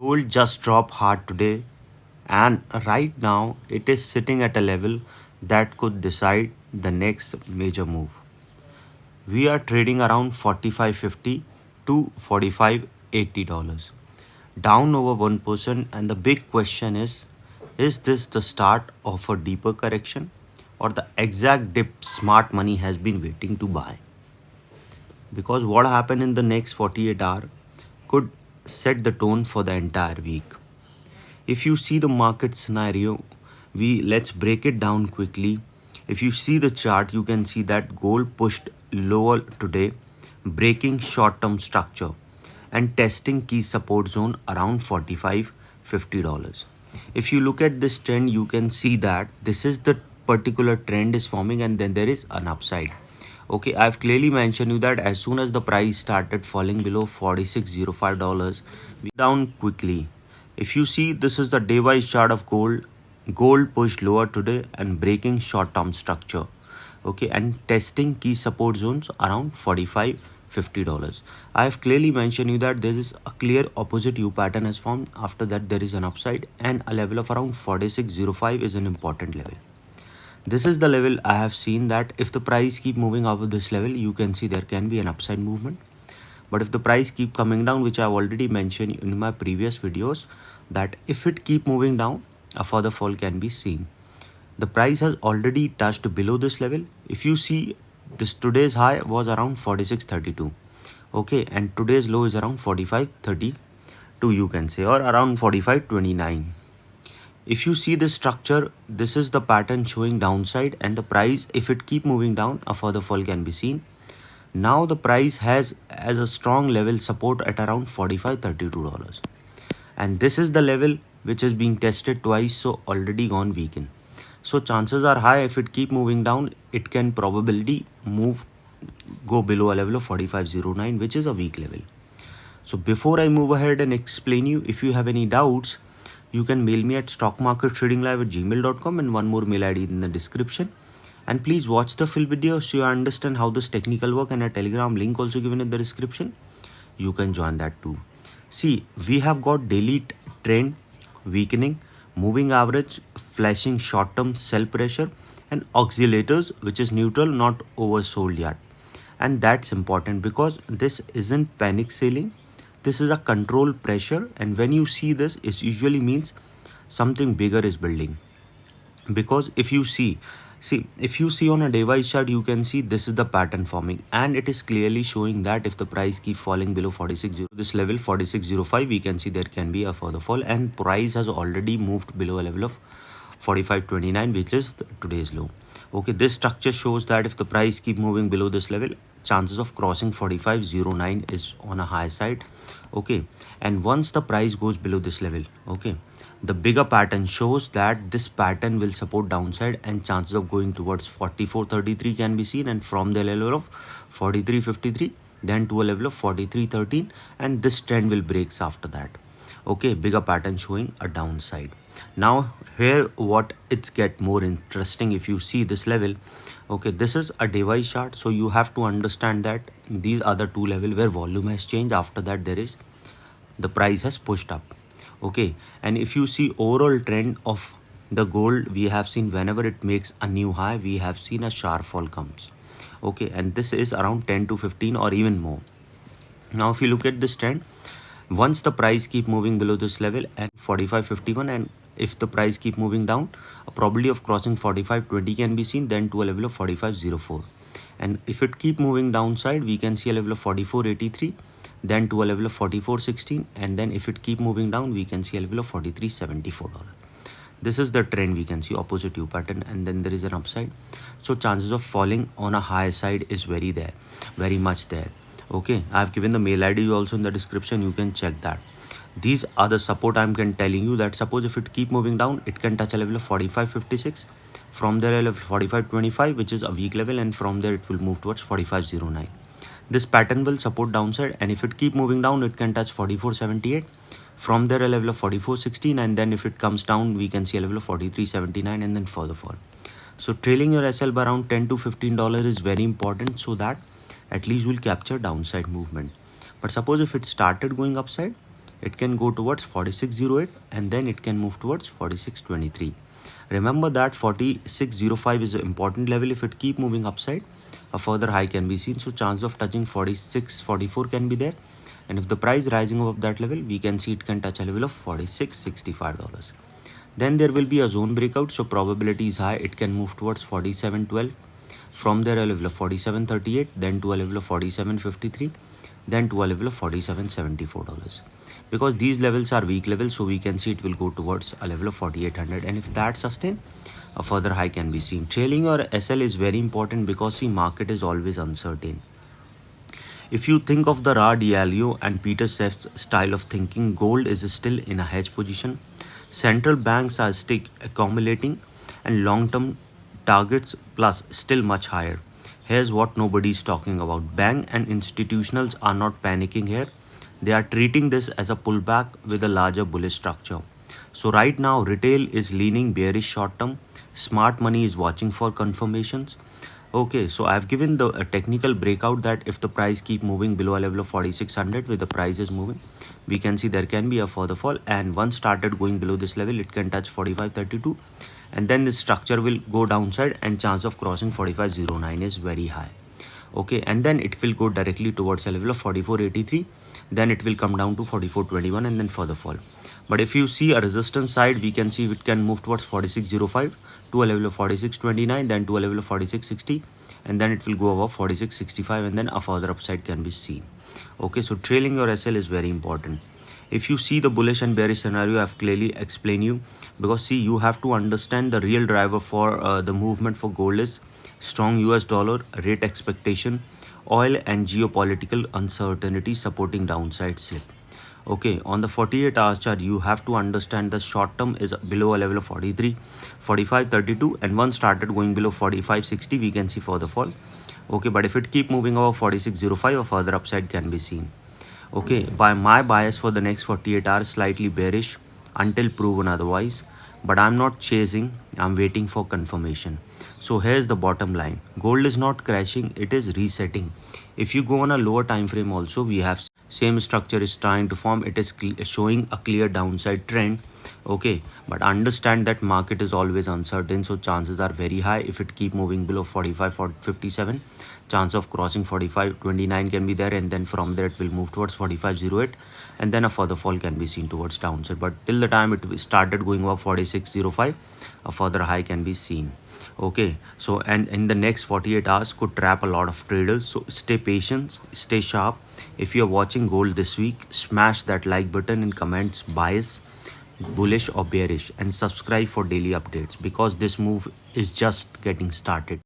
Gold just dropped hard today, and right now it is sitting at a level that could decide the next major move. We are trading around 45.50 to 45.80 dollars, down over 1%, and the big question is this the start of a deeper correction or the exact dip smart money has been waiting to buy? Because what happened in the next 48 hours could set the tone for the entire week. If you see the market scenario, we let's break it down quickly. If you see the chart, you can see that gold pushed lower today, breaking short-term structure and testing key support zone around 45.50 dollars. If you look at this trend, you can see that this is the particular trend is forming, and then there is an upside. Okay, I've clearly mentioned you that as soon as the price started falling below $46.05, we down quickly. If you see, this is the day-wise chart of gold. Gold pushed lower today and breaking short-term structure. Okay, and testing key support zones around $45.50. I have clearly mentioned you that there is a clear opposite U pattern has formed. After that, there is an upside, and a level of around 46.05 is an important level. This is the level I have seen that if the price keep moving above this level, you can see there can be an upside movement. But if the price keep coming down, which I have already mentioned in my previous videos, that if it keep moving down, a further fall can be seen. The price has already touched below this level. If you see, this today's high was around 46.32. Okay, and today's low is around 45.32, you can say, or around 45.29. If you see this structure, this is the pattern showing downside, and the price, if it keep moving down, a further fall can be seen. Now the price has as a strong level support at around $45.32, and this is the level which is being tested twice, so already gone weakened. So chances are high if it keep moving down, it can probably go below a level of 45.09, which is a weak level. So before I move ahead and explain you, if you have any doubts, you can mail me at stockmarkettradinglive@gmail.com, and one more mail ID in the description. And please watch the full video so you understand how this technical work, and a Telegram link also given in the description. You can join that too. See, we have got daily trend weakening, moving average flashing short-term sell pressure, and oscillators which is neutral, not oversold yet. And that's important because this isn't panic selling. This is a controlled pressure, and when you see this, it usually means something bigger is building. Because if you see on a day-wise chart, you can see this is the pattern forming, and it is clearly showing that if the price keep falling below 46.0, this level 46.05, we can see there can be a further fall, and price has already moved below a level of 45.29, which is today's low. Okay, this structure shows that if the price keep moving below this level, chances of crossing 45.09 is on a high side. Okay, and once the price goes below this level, okay, the bigger pattern shows that this pattern will support downside, and chances of going towards 44.33 can be seen, and from the level of 43.53 then to a level of 43.13, and this trend will breaks after that. Okay, bigger pattern showing a downside. Now here what it's get more interesting. If you see this level, okay, this is a day-wise chart, so you have to understand that these are the two level where volume has changed. After that, there is the price has pushed up. Okay, and if you see overall trend of the gold, we have seen whenever it makes a new high, we have seen a sharp fall comes. Okay, and this is around 10 to 15 or even more. Now if you look at this trend, once the price keep moving below this level and 45.51, and if the price keep moving down, a probability of crossing 45.20 can be seen, then to a level of 45.04. And if it keep moving downside, we can see a level of 44.83, then to a level of 44.16, and then if it keep moving down, we can see a level of 43.74. This is the trend, we can see opposite U pattern, and then there is an upside. So chances of falling on a high side is very much there. Okay, I have given the mail ID also in the description, you can check that. These are the support I'm telling you, that suppose if it keep moving down, it can touch a level of 45.56, from there a level 45.25, which is a weak level, and from there it will move towards 45.09. This pattern will support downside, and if it keep moving down, it can touch 44.78, from there a level of 44.16, and then if it comes down, we can see a level of 43.79, and then further fall. So trailing your SL by around $10 to $15 is very important, so that at least we'll capture downside movement. But suppose if it started going upside, It can go towards 4608 and then it can move towards 4623. Remember that 4605 is an important level. If it keep moving upside, a further high can be seen. So chance of touching 4644 can be there. And if the price rising above that level, we can see it can touch a level of $46.65. Then there will be a zone breakout. So probability is high. It can move towards 4712. From there a level of 4738, then to a level of 4753, then to a level of $47.74. Because these levels are weak levels, so we can see it will go towards a level of 4800, and if that sustain, a further high can be seen. Trailing your SL is very important because the market is always uncertain. If you think of the Ra Diallo and Peter Sef's style of thinking, gold is still in a hedge position. Central banks are still accumulating and long-term targets plus still much higher. Here's what nobody is talking about. Bank and institutionals are not panicking here. They are treating this as a pullback with a larger bullish structure. So right now, retail is leaning bearish short term. Smart money is watching for confirmations. Okay, so I've given the technical breakout that if the price keep moving below a level of 4600 with the price is moving, we can see there can be a further fall, and once started going below this level, it can touch 4532, and then the structure will go downside and chance of crossing 4509 is very high. Okay, and then it will go directly towards a level of 4483, then it will come down to 4421 and then further fall. But if you see a resistance side, we can see it can move towards 4605 to a level of 4629, then to a level of 4660, and then it will go above 4665, and then a further upside can be seen. Okay, so trailing your SL is very important. If you see the bullish and bearish scenario, I've clearly explained you, because see, you have to understand the real driver for the movement for gold is strong US dollar, rate expectation, oil and geopolitical uncertainty supporting downside slip. Okay, on the 48 hours chart, you have to understand the short term is below a level of 43, 45, 32, and once started going below 45, 60, we can see further fall. Okay, but if it keep moving over 4605, a further upside can be seen. Okay, by my bias for the next 48 hours, slightly bearish until proven otherwise, but I'm not chasing, I'm waiting for confirmation. So here's the bottom line. Gold is not crashing, it is resetting. If you go on a lower time frame also, we have same structure is trying to form. It is showing a clear downside trend. Okay, but understand that market is always uncertain, so chances are very high. If it keep moving below 45 or 57, chance of crossing 45.29 can be there, and then from there it will move towards 45.08, and then a further fall can be seen towards downside. But till the time it started going above 46.05, a further high can be seen. Okay, so and in the next 48 hours could trap a lot of traders, so stay patient, stay sharp. If you're watching gold this week, smash that like button in comments, bias, bullish or bearish, and subscribe for daily updates, because this move is just getting started.